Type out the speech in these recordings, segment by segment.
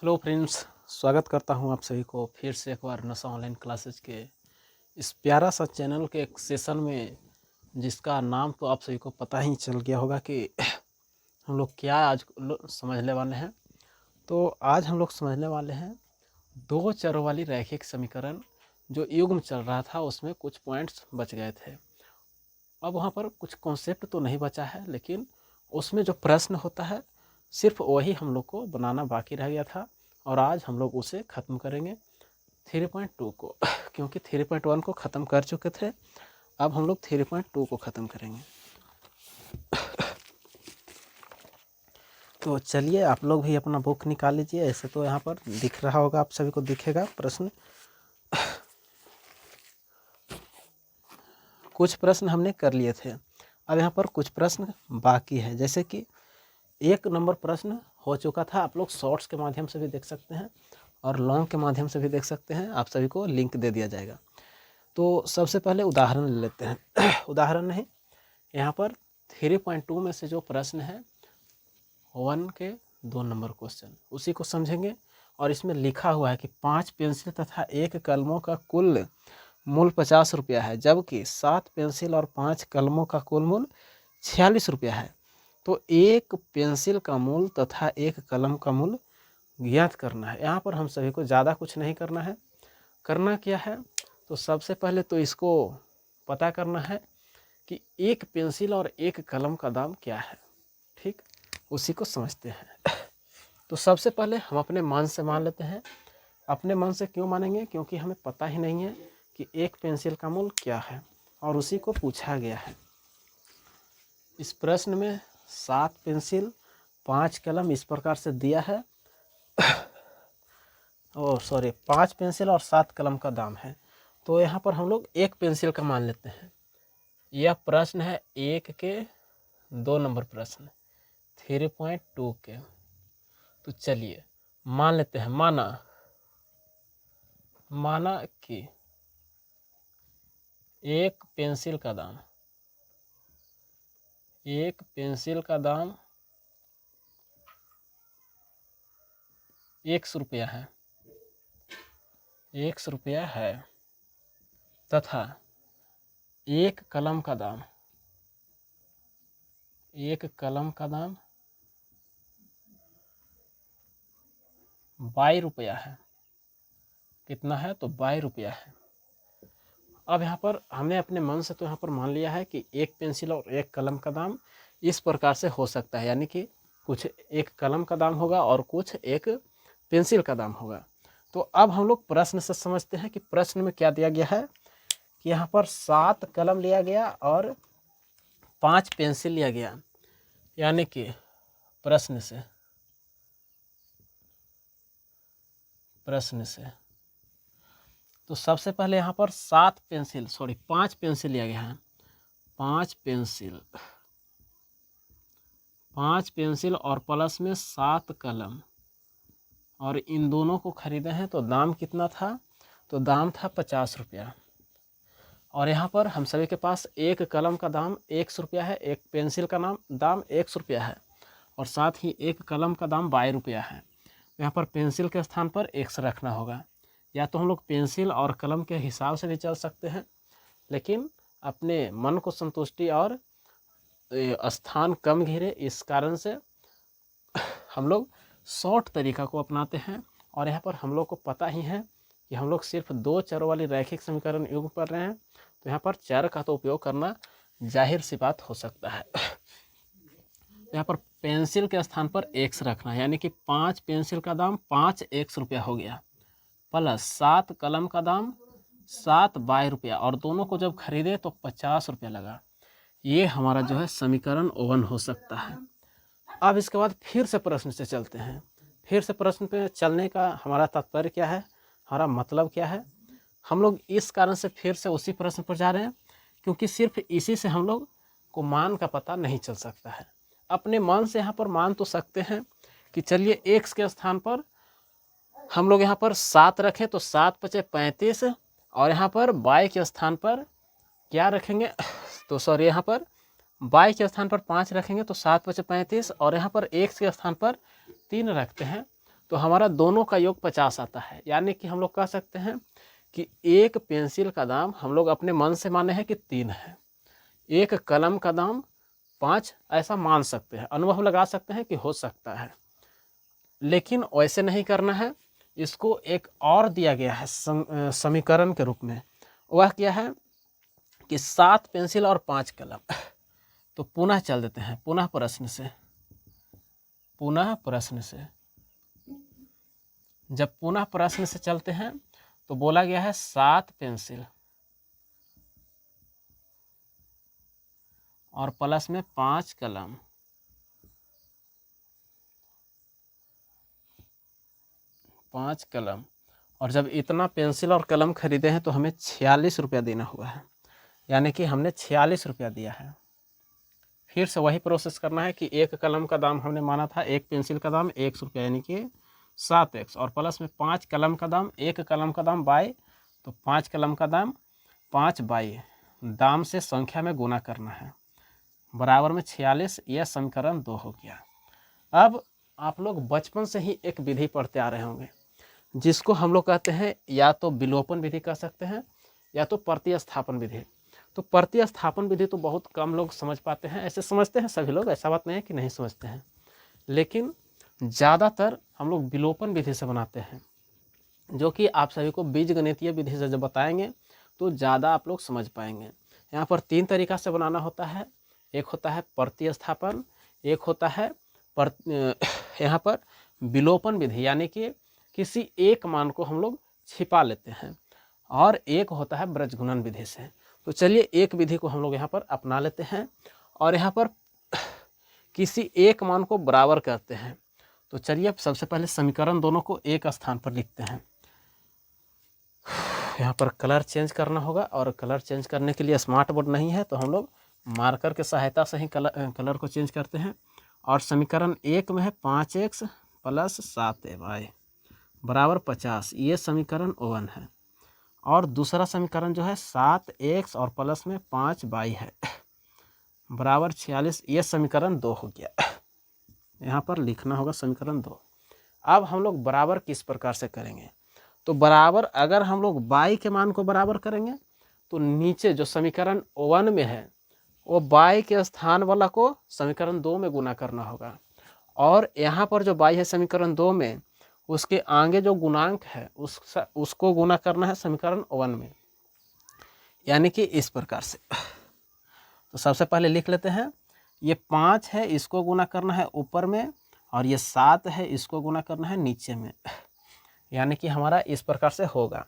Hello friends, स्वागत करता हूं आप सभी को फिर से एक बार नशा ऑनलाइन क्लासेज के इस प्यारा सा चैनल के एक सेशन में, जिसका नाम तो आप सभी को पता ही चल गया होगा कि हम लोग क्या आज समझने वाले हैं। तो आज हम लोग समझने वाले हैं दो चरों वाली रैखिक समीकरण। जो युग्म चल रहा था उसमें कुछ पॉइंट्स बच गए थे। अब वहाँ पर कुछ कॉन्सेप्ट तो नहीं बचा है, लेकिन उसमें जो प्रश्न होता है सिर्फ वही हम लोग को बनाना बाकी रह गया था, और आज हम लोग उसे ख़त्म करेंगे 3.2 को क्योंकि 3.1 को ख़त्म कर चुके थे। अब हम लोग 3.2 को ख़त्म करेंगे। तो चलिए आप लोग भी अपना बुक निकाल लीजिए। ऐसे तो यहाँ पर दिख रहा होगा, आप सभी को दिखेगा प्रश्न। कुछ प्रश्न हमने कर लिए थे, अब यहाँ पर कुछ प्रश्न बाकी है। जैसे कि 1 नंबर प्रश्न हो चुका था, आप लोग शॉर्ट्स के माध्यम से भी देख सकते हैं और लॉन्ग के माध्यम से भी देख सकते हैं। आप सभी को लिंक दे दिया जाएगा। तो सबसे पहले उदाहरण ले लेते हैं उदाहरण नहीं, यहाँ पर 3.2 में से जो प्रश्न है 1 के 2 नंबर क्वेश्चन, उसी को समझेंगे। और इसमें लिखा हुआ है कि 5 पेंसिल तथा 1 कलमों का कुल मूल्य 50 रुपया है, जबकि 7 पेंसिल और 5 कलमों का कुल मूल्य 46 रुपया है। तो 1 पेंसिल का मूल्य तथा 1 कलम का मूल्य ज्ञात करना है। यहाँ पर हम सभी को ज़्यादा कुछ नहीं करना है। करना क्या है, तो सबसे पहले तो इसको पता करना है कि 1 पेंसिल और 1 कलम का दाम क्या है। ठीक, उसी को समझते हैं। तो सबसे पहले हम अपने मन से मान लेते हैं। अपने मन से क्यों मानेंगे, क्योंकि हमें पता ही नहीं है कि 1 पेंसिल का मूल्य क्या है, और उसी को पूछा गया है। इस प्रश्न में 7 पेंसिल 5 कलम इस प्रकार से दिया है। 5 पेंसिल और 7 कलम का दाम है। तो यहाँ पर हम लोग 1 पेंसिल का मान लेते हैं। यह प्रश्न है 1 के 2 नंबर प्रश्न 3.2 के। तो चलिए मान लेते हैं, माना कि 1 पेंसिल का दाम 100 रुपया है, 100 रुपया है, तथा 1 कलम का दाम 22 रुपया है। कितना है, तो 22 रुपया है। अब यहाँ पर हमने अपने मन से तो यहाँ पर मान लिया है कि 1 पेंसिल और 1 कलम का दाम इस प्रकार से हो सकता है, यानी कि कुछ 1 कलम का दाम होगा और कुछ 1 पेंसिल का दाम होगा। तो अब हम लोग प्रश्न से समझते हैं कि प्रश्न में क्या दिया गया है कि यहाँ पर 7 कलम लिया गया और 5 पेंसिल लिया गया, यानी कि प्रश्न से तो सबसे पहले यहाँ पर 5 पेंसिल लिया गया है। 5 पेंसिल और प्लस में 7 कलम, और इन दोनों को खरीदे हैं। तो दाम कितना था, तो दाम था 50 रुपया। और यहाँ पर हम सभी के पास 1 कलम का दाम 100 रुपया है, 1 पेंसिल का दाम 100 रुपया है, और साथ ही 1 कलम का दाम 22 रुपया है। यहाँ पर पेंसिल के स्थान पर 100 रखना होगा। या तो हम लोग पेंसिल और कलम के हिसाब से भी चल सकते हैं, लेकिन अपने मन को संतुष्टि और स्थान कम घेरे, इस कारण से हम लोग शॉर्ट तरीका को अपनाते हैं। और यहाँ पर हम लोग को पता ही है कि हम लोग सिर्फ 2 चरों वाली रैखिक समीकरण युग्म पढ़ रहे हैं, तो यहाँ पर चर का तो उपयोग करना जाहिर सी बात हो सकता है। यहाँ पर पेंसिल के स्थान पर 100 रखना है, यानी कि 5 पेंसिल का दाम 5 100 रुपया हो गया, प्लस 7 कलम का दाम 7 22 रुपया, और दोनों को जब खरीदे तो 50 रुपया लगा। ये हमारा जो है समीकरण 1 हो सकता है। अब इसके बाद फिर से प्रश्न से चलते हैं। फिर से प्रश्न पे चलने का हमारा तात्पर्य क्या है, हमारा मतलब क्या है। हम लोग इस कारण से फिर से उसी प्रश्न पर जा रहे हैं, क्योंकि सिर्फ इसी से हम लोग को मान का पता नहीं चल सकता है। अपने मन से यहाँ पर मान तो सकते हैं कि चलिए x के स्थान पर हम लोग यहाँ पर 7 रखें तो 7 पचे 35, और यहाँ पर y के स्थान पर क्या रखेंगे, तो सॉरी यहाँ पर y के स्थान पर 5 रखेंगे तो 7 पचे 35, और यहाँ पर x के स्थान पर 3 रखते हैं तो हमारा दोनों का योग 50 आता है। यानी कि हम लोग कह सकते हैं कि एक पेंसिल का दाम हम लोग अपने मन से माने हैं कि 3 है, एक कलम का दाम 5, ऐसा मान सकते हैं, अनुभव लगा सकते हैं कि हो सकता है। लेकिन वैसे नहीं करना है, इसको एक और दिया गया है समीकरण के रूप में। वह क्या है कि 7 पेंसिल और 5 कलम। तो पुनः चल देते हैं, पुनः प्रश्न से जब पुनः प्रश्न से चलते हैं तो बोला गया है 7 पेंसिल और प्लस में 5 कलम। और जब इतना पेंसिल और कलम खरीदे हैं तो हमें 46 रुपया देना हुआ है, यानी कि हमने 46 रुपया दिया है। फिर से वही प्रोसेस करना है कि एक कलम का दाम हमने माना था, एक पेंसिल का दाम 100 रुपया, यानी कि 7x, और प्लस में 5 कलम का दाम, एक कलम का दाम बाई, तो 5 कलम का दाम 5 बाई, दाम से संख्या में गुना करना है, बराबर में 46। यह समीकरण 2 हो गया। अब आप लोग बचपन से ही एक विधि पढ़ते आ रहे होंगे जिसको हम लोग कहते हैं या तो विलोपन विधि कह सकते हैं या तो प्रतिस्थापन विधि। तो प्रतिस्थापन विधि तो बहुत कम लोग समझ पाते हैं, ऐसे समझते हैं सभी लोग, ऐसा बात नहीं है कि नहीं समझते हैं, लेकिन ज़्यादातर हम लोग विलोपन विधि से बनाते हैं, जो कि आप सभी को बीजगणितीय विधि से जब बताएंगे तो ज़्यादा आप लोग समझ पाएंगे। यहाँ पर 3 तरीका से बनाना होता है, एक होता है प्रतिस्थापन, एक होता है यहाँ पर विलोपन विधि, यानी कि किसी एक मान को हम लोग छिपा लेते हैं, और एक होता है ब्रजगुणन विधि से। तो चलिए एक विधि को हम लोग यहाँ पर अपना लेते हैं और यहाँ पर किसी एक मान को बराबर करते हैं। तो चलिए अब सबसे पहले समीकरण दोनों को एक स्थान पर लिखते हैं। यहाँ पर कलर चेंज करना होगा, और कलर चेंज करने के लिए स्मार्ट बोर्ड नहीं है तो हम लोग मार्कर के सहायता से ही कलर को चेंज करते हैं। और समीकरण 1 में है 5x + 7y बराबर 50, ये समीकरण 1 है। और दूसरा समीकरण जो है 7x और प्लस में 5y है बराबर 46, ये समीकरण 2 हो गया। यहाँ पर लिखना होगा समीकरण 2। अब हम लोग बराबर किस प्रकार से करेंगे, तो बराबर अगर हम लोग y के मान को बराबर करेंगे तो नीचे जो समीकरण 1 में है वो y के स्थान वाला को समीकरण 2 में गुना करना होगा, और यहाँ पर जो y है समीकरण 2 में, उसके आगे जो गुणांक है उसको गुना करना है समीकरण 1 में, यानी कि इस प्रकार से। तो सबसे पहले लिख लेते हैं, ये 5 है, इसको गुना करना है ऊपर में, और ये 7 है, इसको गुना करना है नीचे में, यानी कि हमारा इस प्रकार से होगा।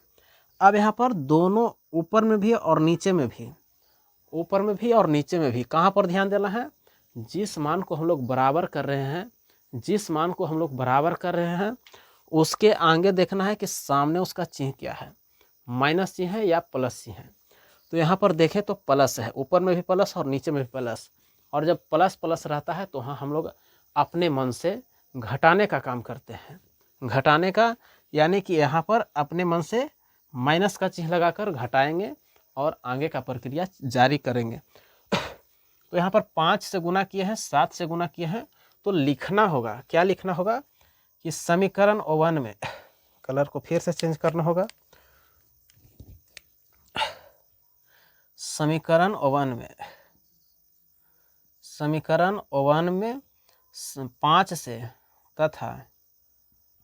अब यहाँ पर दोनों ऊपर में भी और नीचे में भी, ऊपर में भी और नीचे में भी कहाँ पर ध्यान देना है, जिस मान को हम लोग बराबर कर रहे हैं, जिस मान को हम लोग बराबर कर रहे हैं उसके आगे देखना है कि सामने उसका चिन्ह क्या है, माइनस चिन्ह है या प्लस चिन्ह है। तो यहाँ पर देखें तो प्लस है, ऊपर में भी प्लस और नीचे में भी प्लस, और जब प्लस प्लस रहता है तो हाँ हम लोग अपने मन से घटाने का काम करते हैं, घटाने का, यानी कि यहाँ पर अपने मन से माइनस का चिन्ह लगाकर घटाएंगे और आगे का प्रक्रिया जारी करेंगे। तो यहाँ पर 5 से गुना किए हैं, 7 से गुना किए हैं, तो लिखना होगा, क्या लिखना होगा कि समीकरण 1 में, कलर को फिर से चेंज करना होगा, समीकरण 1 में 5 से तथा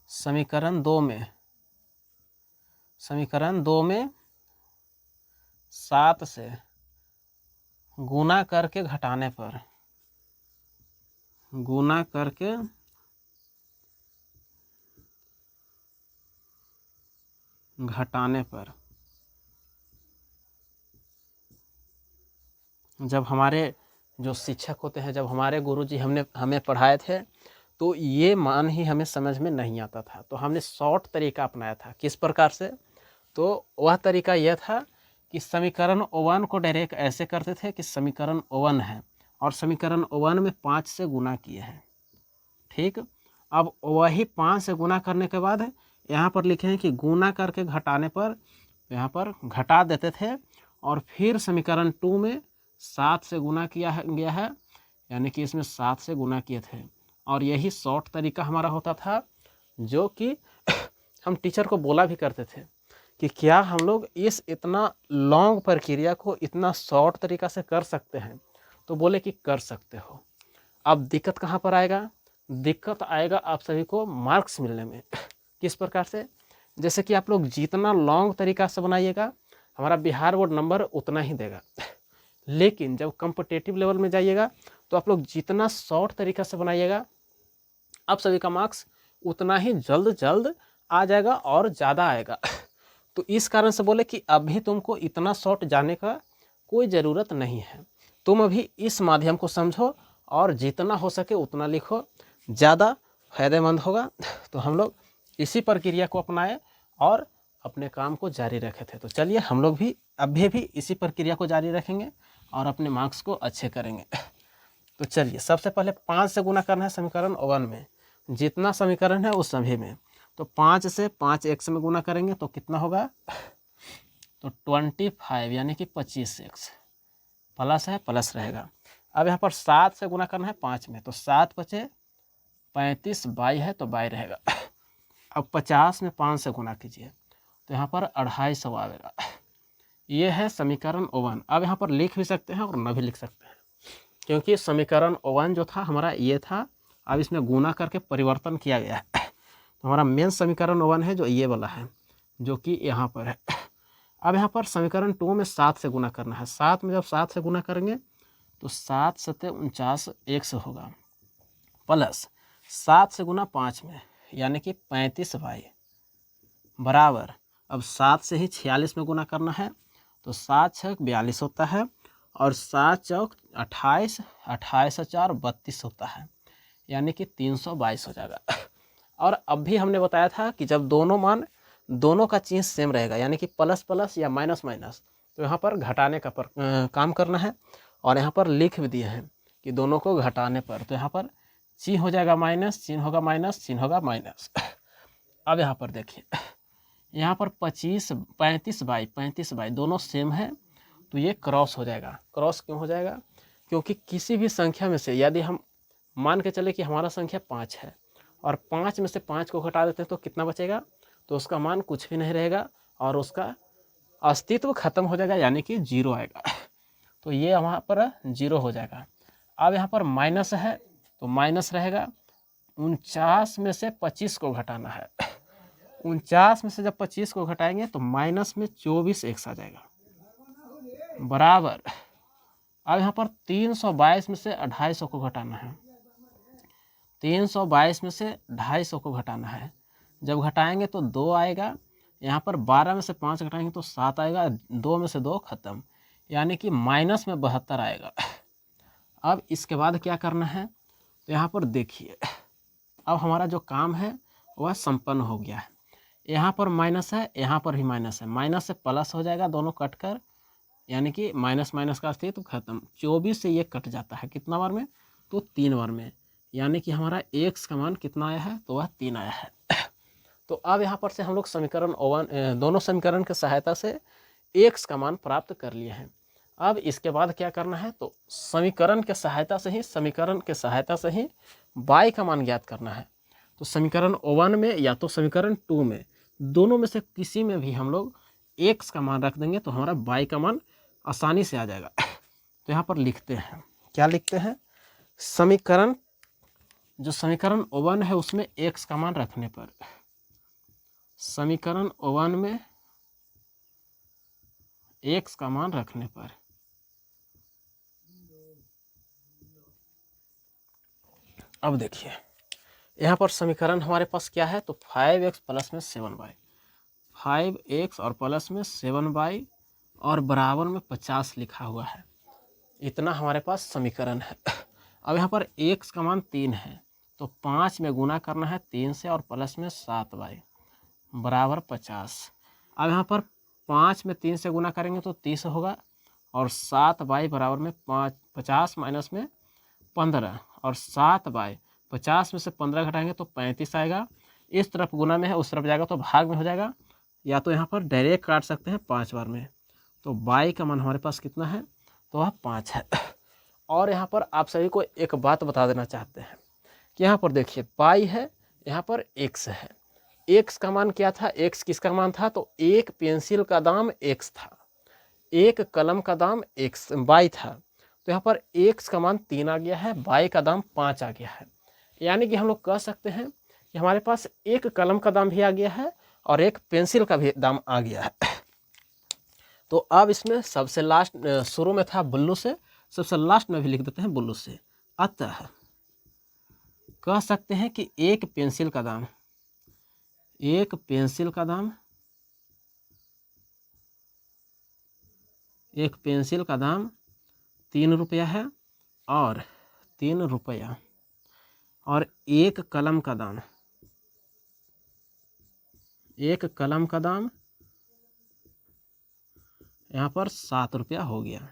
समीकरण 2 में 7 से गुना करके घटाने पर, गुना करके घटाने पर, जब हमारे जो शिक्षक होते हैं, जब हमारे गुरुजी हमें पढ़ाए थे तो ये मान ही हमें समझ में नहीं आता था, तो हमने शॉर्ट तरीका अपनाया था। किस प्रकार से, तो वह तरीका यह था कि समीकरण 1 को डायरेक्ट ऐसे करते थे कि समीकरण 1 है और समीकरण 1 में 5 से गुना किए हैं, ठीक। अब वही 5 से गुना करने के बाद यहाँ पर लिखे हैं कि गुना करके घटाने पर, यहाँ पर घटा देते थे, और फिर समीकरण 2 में 7 से गुना किया गया है, यानी कि इसमें 7 से गुना किए थे। और यही शॉर्ट तरीका हमारा होता था जो कि हम टीचर को बोला भी करते थे कि क्या हम लोग इस इतना लॉन्ग प्रक्रिया को इतना शॉर्ट तरीका से कर सकते हैं, तो बोले कि कर सकते हो। अब दिक्कत कहाँ पर आएगा, दिक्कत आएगा आप सभी को मार्क्स मिलने में। किस प्रकार से, जैसे कि आप लोग जितना लॉन्ग तरीका से बनाइएगा हमारा बिहार बोर्ड नंबर उतना ही देगा, लेकिन जब कॉम्पिटिटिव लेवल में जाइएगा तो आप लोग जितना शॉर्ट तरीका से बनाइएगा आप सभी का मार्क्स उतना ही जल्द जल्द आ जाएगा और ज़्यादा आएगा। तो इस कारण से बोले कि अभी तुमको इतना शॉर्ट जाने का कोई ज़रूरत नहीं है, तुम अभी इस माध्यम को समझो और जितना हो सके उतना लिखो, ज़्यादा फायदेमंद होगा। तो हम लोग इसी प्रक्रिया को अपनाए और अपने काम को जारी रखे थे। तो चलिए हम लोग भी अभी भी इसी प्रक्रिया को जारी रखेंगे और अपने मार्क्स को अच्छे करेंगे। तो चलिए सबसे पहले 5 से गुना करना है समीकरण 1 में, जितना समीकरण है उस सभी में। तो 5 से 5x में गुना करेंगे तो कितना होगा, तो 25 यानी कि 25x प्लस है, प्लस रहेगा। अब यहाँ पर 7 से गुना करना है 5 में, तो 7 बचे 35, बाई है तो बाई रहेगा। अब 50 में 5 से गुना कीजिए तो यहाँ पर 250 आएगा। ये है समीकरण 1। अब यहाँ पर लिख भी सकते हैं और न भी लिख सकते हैं, क्योंकि समीकरण 1 जो था हमारा ये था, अब इसमें गुना करके परिवर्तन किया गया है। तो हमारा मेन समीकरण 1 है जो ये वाला है, जो कि यहाँ पर है। अब यहाँ पर समीकरण 2 में 7 से गुना करना है। 7 में जब 7 से गुना करेंगे तो 7 सत्ते 49 x होगा, प्लस 7 से गुना 5 में यानी कि 35y बराबर, अब 7 से ही 46 में गुना करना है तो 7 छक 42 होता है और 7 चौक 28, 28 4 32 होता है, यानी कि 322 हो जाएगा। और अब भी हमने बताया था कि जब दोनों मान दोनों का चीज़ सेम रहेगा, यानी कि प्लस प्लस या माइनस माइनस, तो यहाँ पर घटाने का काम करना है। और यहाँ पर लिख भी दिए हैं कि दोनों को घटाने पर, तो यहाँ पर चिन्ह हो जाएगा माइनस, चिन्ह होगा माइनस, चिन्ह होगा माइनस। अब यहाँ पर देखिए, यहाँ पर 35 बाई दोनों सेम है तो ये क्रॉस हो जाएगा। क्रॉस क्यों हो जाएगा, क्योंकि किसी भी संख्या में से यदि हम मान के चले कि हमारा संख्या 5 है और 5 में से 5 को घटा देते हैं तो कितना बचेगा, तो उसका मान कुछ भी नहीं रहेगा और उसका अस्तित्व खत्म हो जाएगा, यानी कि 0 आएगा। तो ये वहाँ पर 0 हो जाएगा। अब यहाँ पर माइनस है तो माइनस रहेगा। 49 में से 25 को घटाना है, 49 में से जब 25 को घटाएंगे तो माइनस में 24x आ जाएगा बराबर। अब यहाँ पर 322 में से 250 को घटाना है, 322 में से 250 को घटाना है। जब घटाएंगे तो 2 आएगा, यहाँ पर 12 में से 5 घटाएंगे तो 7 आएगा, 2 में से 2 खत्म, यानी कि माइनस में 72 आएगा। अब इसके बाद क्या करना है, तो यहाँ पर देखिए अब हमारा जो काम है वह संपन्न हो गया है। यहाँ पर माइनस है, यहाँ पर भी माइनस है, माइनस से प्लस हो जाएगा दोनों कट कर, यानी कि माइनस माइनस का अस्तित्व खत्म। 24 से ये कट जाता है कितना बार में, तो 3 बार में, यानी कि हमारा x का मान कितना आया है, तो वह 3 आया है। तो अब यहाँ पर से हम लोग समीकरण 1 दोनों समीकरण की सहायता से x का मान प्राप्त कर लिए हैं। अब इसके बाद क्या करना है, तो समीकरण के सहायता से ही y का मान ज्ञात करना है। तो समीकरण 1 में या तो समीकरण 2 में, दोनों में से किसी में भी हम लोग x का मान रख देंगे तो हमारा y का मान आसानी से आ जाएगा। तो यहाँ पर लिखते हैं, क्या लिखते हैं, समीकरण 1 है उसमें x का मान रखने पर, समीकरण 1 में x का मान रखने पर अब देखिए यहाँ पर समीकरण हमारे पास क्या है, तो 5x प्लस में 7y, 5x और प्लस में 7y और बराबर में 50 लिखा हुआ है। इतना हमारे पास समीकरण है। अब यहाँ पर x का मान 3 है तो 5 में गुना करना है 3 से और प्लस में 7y बराबर 50। अब यहाँ पर 5 में 3 से गुना करेंगे तो 30 होगा और 7y बराबर में 50 माइनस में 15 और 7y 50 में से 15 घटाएंगे तो 35 आएगा। इस तरफ गुना में है, उस तरफ जाएगा तो भाग में हो जाएगा, या तो यहाँ पर डायरेक्ट काट सकते हैं 5 बार में। तो y का मान हमारे पास कितना है, तो वह 5 है। और यहाँ पर आप सभी को एक बात बता देना चाहते हैं कि यहाँ पर देखिए पाई है, यहाँ पर x है। x का मान क्या था, x किसका मान था, तो एक पेंसिल का दाम x था, एक कलम का दाम y था। तो यहाँ पर x का मान 3 आ गया है, y का दाम 5 आ गया है। यानी कि हम लोग कह सकते हैं कि हमारे पास एक कलम का दाम भी आ गया है और एक पेंसिल का भी दाम आ गया है। तो अब इसमें सबसे लास्ट, शुरू में था बुल्लू से, सबसे लास्ट में भी लिख देते हैं बुल्लू से। अतः कह सकते हैं कि एक पेंसिल का दाम, एक पेंसिल का दाम, एक पेंसिल का दाम 3 रुपया है और 3 रुपया, और एक कलम का दाम, एक कलम का दाम यहाँ पर 7 रुपया हो गया।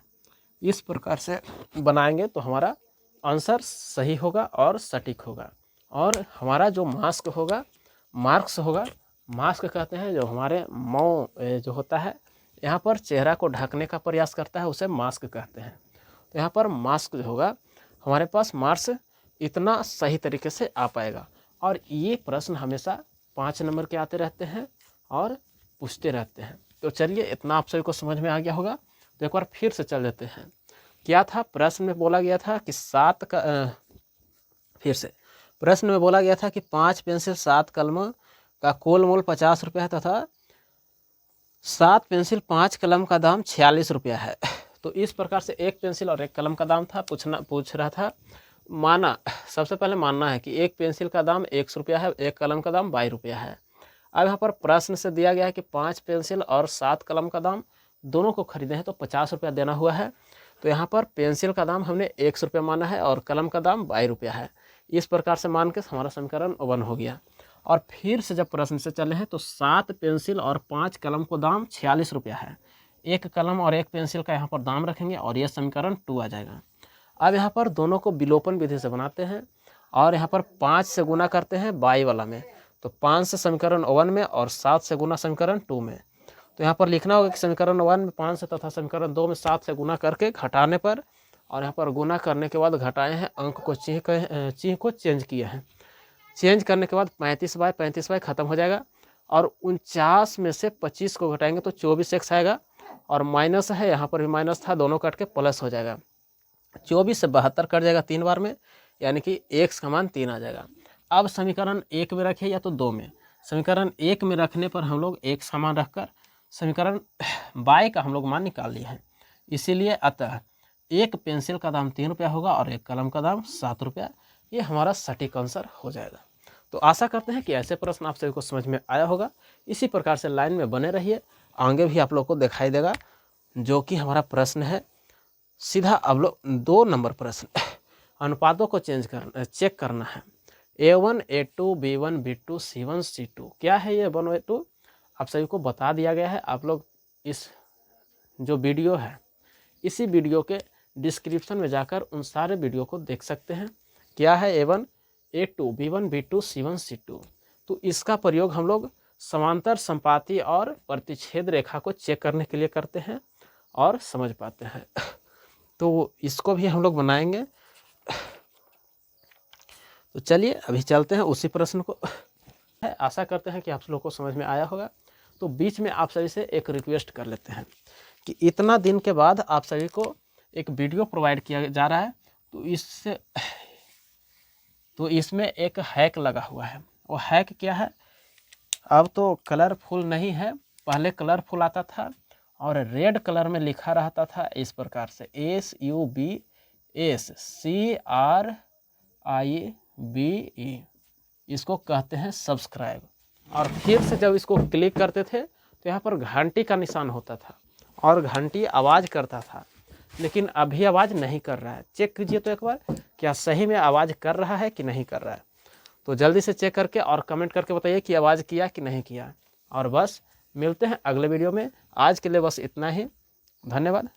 इस प्रकार से बनाएंगे तो हमारा आंसर सही होगा और सटीक होगा। और हमारा जो मास्क होगा, मार्क्स होगा, मास्क कहते हैं जो हमारे मुँह जो होता है यहाँ पर चेहरा को ढकने का प्रयास करता है, उसे मास्क कहते हैं। तो यहाँ पर मास्क जो होगा हमारे पास मार्क्स इतना सही तरीके से आ पाएगा। और ये प्रश्न हमेशा 5 नंबर के आते रहते हैं और पूछते रहते हैं। तो चलिए, इतना आप सभी को समझ में आ गया होगा। तो एक बार फिर से चल देते हैं। क्या था प्रश्न में बोला गया था कि फिर से प्रश्न में बोला गया था कि 5 पेंसिल 7 कलम का कुल मूल्य 50 रुपया है तथा 7 पेंसिल 5 कलम का दाम 46 रुपया है। तो इस प्रकार से एक पेंसिल और एक कलम का दाम था, पूछ रहा था। माना, सबसे पहले मानना है कि एक पेंसिल का दाम 100 रुपया है, एक कलम का दाम 22 रुपया है। अब यहाँ पर प्रश्न से दिया गया है कि 5 पेंसिल और 7 कलम का दाम दोनों को खरीदे हैं तो 50 रुपया देना हुआ है। तो यहाँ पर पेंसिल का दाम हमने 100 रुपया माना है और कलम का दाम 22 रुपया है। इस प्रकार से मान के हमारा समीकरण 1 हो गया। और फिर से जब प्रश्न से चले हैं तो 7 पेंसिल और 5 कलम को दाम 46 रुपया है। एक कलम और एक पेंसिल का यहाँ पर दाम रखेंगे और यह समीकरण 2 आ जाएगा। अब यहाँ पर दोनों को विलोपन विधि से बनाते हैं और यहाँ पर 5 से गुना करते हैं बाई वाला में। तो 5 से समीकरण 1 में और 7 से गुना समीकरण 2 में। तो यहाँ पर लिखना होगा कि समीकरण 1 में 5 से तथा समीकरण 2 में 7 से गुना करके घटाने पर, और यहाँ पर गुना करने के बाद घटाए हैं, अंक को चिन्ह को चेंज किए हैं। चेंज करने के बाद 35/35 खत्म हो जाएगा और 49 में से 25 को घटाएंगे तो 24x आएगा और माइनस है, यहाँ पर भी माइनस था, दोनों कट के प्लस हो जाएगा। 24 से 72 कट जाएगा 3 बार में, यानी कि x का मान 3 आ जाएगा। अब समीकरण 1 में रखे या तो 2 में। समीकरण 1 में रखने पर हम लोग x का मान रखकर समीकरण y का हम लोग मान निकाल लिए हैं। इसीलिए अतः एक पेंसिल का दाम 3 रुपया होगा और एक कलम का दाम 7 रुपया। ये हमारा सटीक आंसर हो जाएगा। तो आशा करते हैं कि ऐसे प्रश्न आप सभी को समझ में आया होगा। इसी प्रकार से लाइन में बने रहिए, आगे भी आप लोग को दिखाई देगा। जो कि हमारा प्रश्न है सीधा अब लोग 2 नंबर प्रश्न, अनुपातों को चेक करना है। A1 A2 B1 B2 C1 C2 क्या है ये 1 A2 आप सभी को बता दिया गया है। आप लोग इस जो वीडियो है, इसी वीडियो के डिस्क्रिप्शन में जाकर उन सारे वीडियो को देख सकते हैं। क्या है A1 A2 B1 B2 C1 C2। तो इसका प्रयोग हम लोग समांतर, संपाती और प्रतिच्छेद रेखा को चेक करने के लिए करते हैं और समझ पाते हैं। तो इसको भी हम लोग बनाएंगे। तो चलिए अभी चलते हैं उसी प्रश्न को। आशा करते हैं कि आप लोग को समझ में आया होगा। तो बीच में आप सभी से एक रिक्वेस्ट कर लेते हैं कि इतना दिन के बाद आप सभी को एक वीडियो प्रोवाइड किया जा रहा है, तो इसमें एक हैक लगा हुआ है। वो हैक क्या है, अब तो कलरफुल नहीं है, पहले कलरफुल आता था और रेड कलर में लिखा रहता था इस प्रकार से SUBSCRIBE। इसको कहते हैं सब्सक्राइब। और फिर से जब इसको क्लिक करते थे तो यहाँ पर घंटी का निशान होता था और घंटी आवाज़ करता था, लेकिन अभी आवाज़ नहीं कर रहा है। चेक कीजिए तो एक बार, क्या सही में आवाज़ कर रहा है कि नहीं कर रहा है। तो जल्दी से चेक करके और कमेंट करके बताइए कि आवाज़ किया कि नहीं किया। और बस मिलते हैं अगले वीडियो में। आज के लिए बस इतना ही। धन्यवाद।